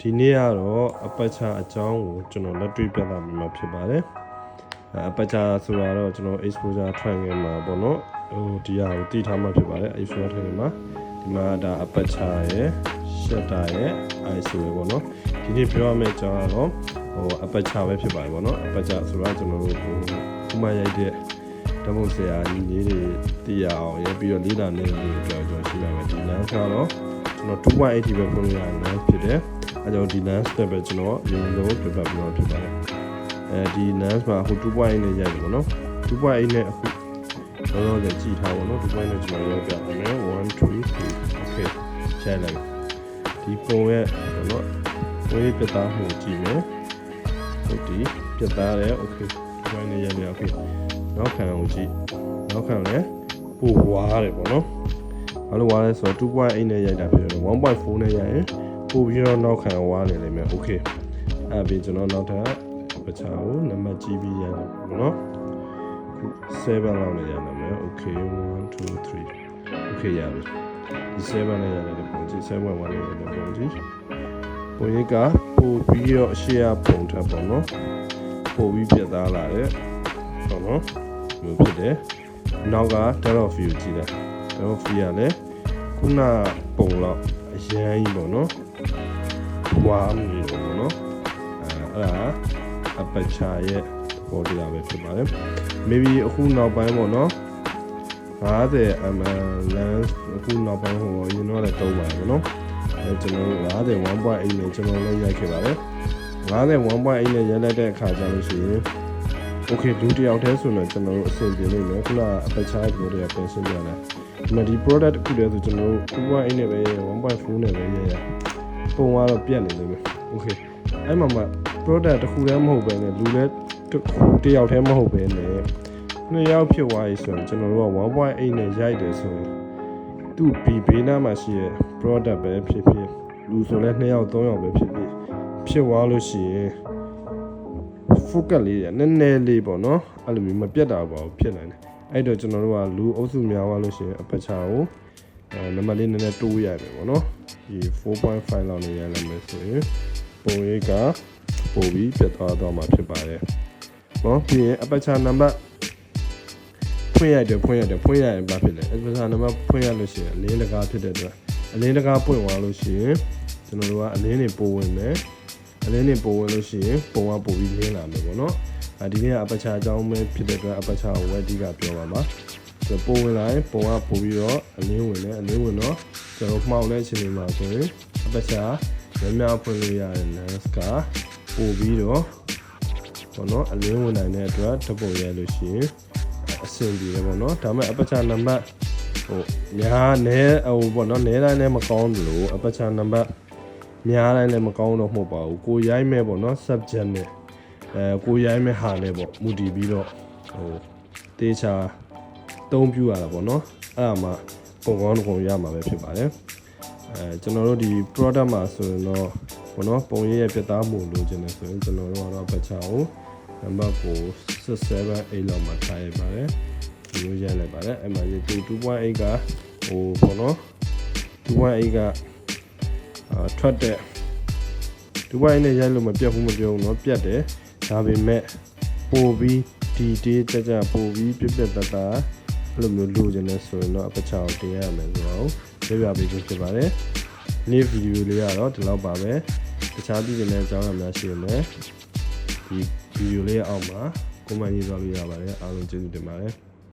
ဒီနေ့ကတော့အပတ်ချာအကြောင်းကိုကျွန်တော်လက်တွေ့ပြသပေးမှာဖြစ်ပါတယ်အပတ်ချာဆိုတာတော့ကျွန်တော် exposure triangle မှာပေါ့နော်ဒီဟာကိုတည်ထားမှာဖြစ်ပါတယ် exposure triangle မှာဒီမှာဒါအပတ်ချာရဲ့ shutter ရဲ့ ISO ပဲပေါ့နော်ဒီနေ့ပြောရမယ့်အကြောင်းကတော့အပတ်ချာပဲဖြစ်ပါတယ်ပေါ့နော်အပတ်ချာဆိုတာကျွန်တော်တို့ခုမှရိုက်တဲ့ဓာတ်ပုံဆရာကြီးတွေတည်ရအောင်ရပြီးတော့လေးလာနေလို့ပြောကျွန်တော်ရှိပါမယ်ဒီ lens ကတော့ကျွန်တော် 2.8 ပဲပုံရအောင် lens ဖြစ်တယ်အဲကြောင့်ဒီ lens နဲ့ပဲကျွန်တော်ရုံလုံးပြပြပြီးတော့ဖြစ်ပါတယ်ဒီ lens မှာအခု 2.8 နဲ့ရိုက်တယ်ပေါ့နော် 2.8 နဲ့အခုတော့လည်းကြည့်ထားပါတော့ 2.8 နဲ့ကျွန်တော်ရောက်ပြပါမယ်1 2 3 okay ချက်လိုက်ဒီပုံရဲ့ပေါ့နော်ဝေးပြတာမှုကြည့်မယ်ဟုတ်ဒီပြတာတယ် okay 2.8 နဲ့ရိုက်တယ် okay နောက်ခံအောင်ကြည့်နောက်ခံလည်းပိုဝါးတယ်ပေါ့နော်ဘာလို့ဝါးလဲဆိုတော့ 2.8 နဲ့ရိုက်တာဖြစ်တယ် 1.4 နဲ့ရိုက်ရင်ပို့ပြီးတော့နောက်ခံဝါးနေလိမ့်မယ် okay အဲ့ပြီးကျွန်တော်နောက်ထပ်ပချာကိုနံပါတ်ကြည့်ပြီးရိုက်တယ်ပေါ့နော်7လောက်နဲ့ရိုက်နိုင်မယ် okay 1 2 3 okay ရပြီဒီ7နဲ့ရိုက်တယ်ပုံကြည့်7.1နဲ့ရိုက်တယ်ပုံကြည့်ပုံရိပ်ကပို့ပြီးတော့ရှေ့ရပုံထပ်ပေါ့နော်ပို့ပြီးပြတ်သားလာတယ်ပေါ့နော်ဒီလိုဖြစ်တယ်နောက်က depth of view ကြည့်လိုက် depth of view ကလည်းခုနပုံတော့အရန်ကြီးပေါ့နော်ဝါမီပေါ့နော်အဲ့ဒါအပတ်ချာရဲ့ပေါ်တရားပဲဖြစ်ပါတယ် maybe အခုနောက်ပိုင်းပေါ့နော်50 mm lens အခုနောက်ပိုင်းဟိုရင်းတော့လည်းတုံးပါတယ်ပေါ့နော်အဲကျွန်တော်50 1.8 နဲ့ကျွန်တော်လည်းရိုက်ခဲ့ပါတယ်50 1.8 နဲ့ရိုက်လိုက်တဲ့အခါကျလို့ရှိရင်okay လူတယောက်တည်းဆိုတော့ကျွန်တော်တို့အဆင်ပြေနေမယ်ခုနအပတ်ချာပေါ်တရားပြင်ဆင်ပြတယ်ဒီမှာဒီ product တစ်ခုတည်းဆိုကျွန်တော်တို့ 2.8 နဲ့ပဲ 1.4 နဲ့ပဲရိုက်ရပုံကတော့ပြတ်နေလိမ့်မယ် okay အဲ့မှာ product တစ်ခုတည်းမဟုတ်ပဲနဲ့လူလည်းတယောက်တည်းမဟုတ်ပဲနဲ့နှစ်ယောက်ဖြစ်သွားပြီဆိုရင်ကျွန်တော်တို့က 1.8 နဲ့ရိုက်တယ်ဆိုရင်သူ့ဘေးနားမှာရှိတဲ့ product ပဲဖြစ်ဖြစ်လူဆိုလည်း2ယောက်3ယောက်ပဲဖြစ်သွားလို့ရှိရင်focus လေးနည်းနည်းလေးပေါ့နော်အဲ့လိုမျိုးမပြတ်တာပေါ့ဖြစ်နိုင်တယ်အဲ့တော့ကျွန်တော်တို့ကလူအုပ်စုများသွားလို့ရှိရင်အပတ်ချာကိုနံပါတ်လေးနည်းနည်းတိုးရတယ်ပေါ့နော်ဒီ 4.5 လောက်နဲ့ရလာမယ်ဆိုရင်ပုံရိပ်ကပို့ပြီးပြတ်သွားတော့မှာဖြစ်ပါတယ်နော်ပြီးရင်အပတ်ချာနံပါတ်ဖွင့်ရတယ်ဘာဖြစ်လဲအပတ်ချာနံပါတ်ဖွင့်ရလို့ရှိရင်အလင်းတကားဖြစ်တဲ့အတွက်အလင်းတကားပွင့်သွားလို့ရှိရင်ကျွန်တော်တို့ကအလင်းတွေပို့ဝင်မယ်အလင်းနဲ့ပုံဝင်လို့ရှိရင်ပုံကပို့ပြီးလင်းလာမယ်ပေါ့နော်ဒီနေ့ကအပတ်ချာအကြောင်းပဲဖြစ်တဲ့အတွက်အပတ်ချာကိုဝက်ဒီကပြောပါမှာဆိုပုံဝင်လာရင်ပုံကပို့ပြီးတော့အလင်းဝင်တယ်အလင်းဝင်တော့ကျွန်တော်မှောက်တဲ့အချိန်မှာဆိုရင်အပတ်ချာများဖွင့်လို့ရတဲ့ lens ကပို့ပြီးတော့ပေါ့နော်အလင်းဝင်နိုင်တဲ့အတွက်ဓာတ်ပုံရိုက်လို့ရှိရင်အဆင်ပြေတယ်ပေါ့နော်ဒါပေမဲ့အပတ်ချာနံပါတ်များနဲပေါ့နော်နဲတိုင်းလည်းမကောင်းဘူးလို့အပတ်ချာနံပါတ်များတိုင်းလည်းမကောင်းတော့မဟုတ်ပါဘူးကိုရိုက်မဲ့ပေါ့နော် subject နဲ့ကိုရိုက်မဲ့ဟာနဲ့ပေါ့မူတည်ပြီးတော့တေချာသုံးပြရတာပေါ့နော်အဲ့ဒါမှပုံကောင်းရမှာပဲဖြစ်ပါတယ်ကျွန်တော်တို့ဒီ product မှာဆိုရင်တော့ပေါ့နော်ပုံရိပ်ရဲ့ပြတ်သားမှုလိုချင်တယ်ဆိုရင်ကျွန်တော်တို့ကတော့ပတ်ချာကိုနံပါတ်ကို678လောက်မှာထားရပါတယ်ဒီလိုရိုက်လိုက်ပါတယ်အဲ့မှာဒီ 2.8 ကပေါ့နော် 2.8 ကထွက်တဲ့ဒီဘိုင်းနဲ့ရိုက်လို့မပြတ်ဘူးမပြောဘူးเนาะပြတ်တယ်ဒါပေမဲ့ပို့ပြီးဒီတေးကြပို့ပြီးပြတ်တတ်အဲ့လိုမျိုးလိုချင်နေဆိုရင်တော့အပတ်ချာကိုတင်ရမယ်ဆိုတော့ပြပေးခြင်းဖြစ်ပါတယ်နေ့ဗီဒီယိုလေးကတော့ဒီလောက်ပါပဲတခြားပြည်နယ်အကြောင်းအရာများရှိရင်လည်းဒီဗီဒီယိုလေးအောက်မှာ comment ရေးသွားလို့ရပါတယ်အားလုံးကျေးဇူးတင်ပါတယ်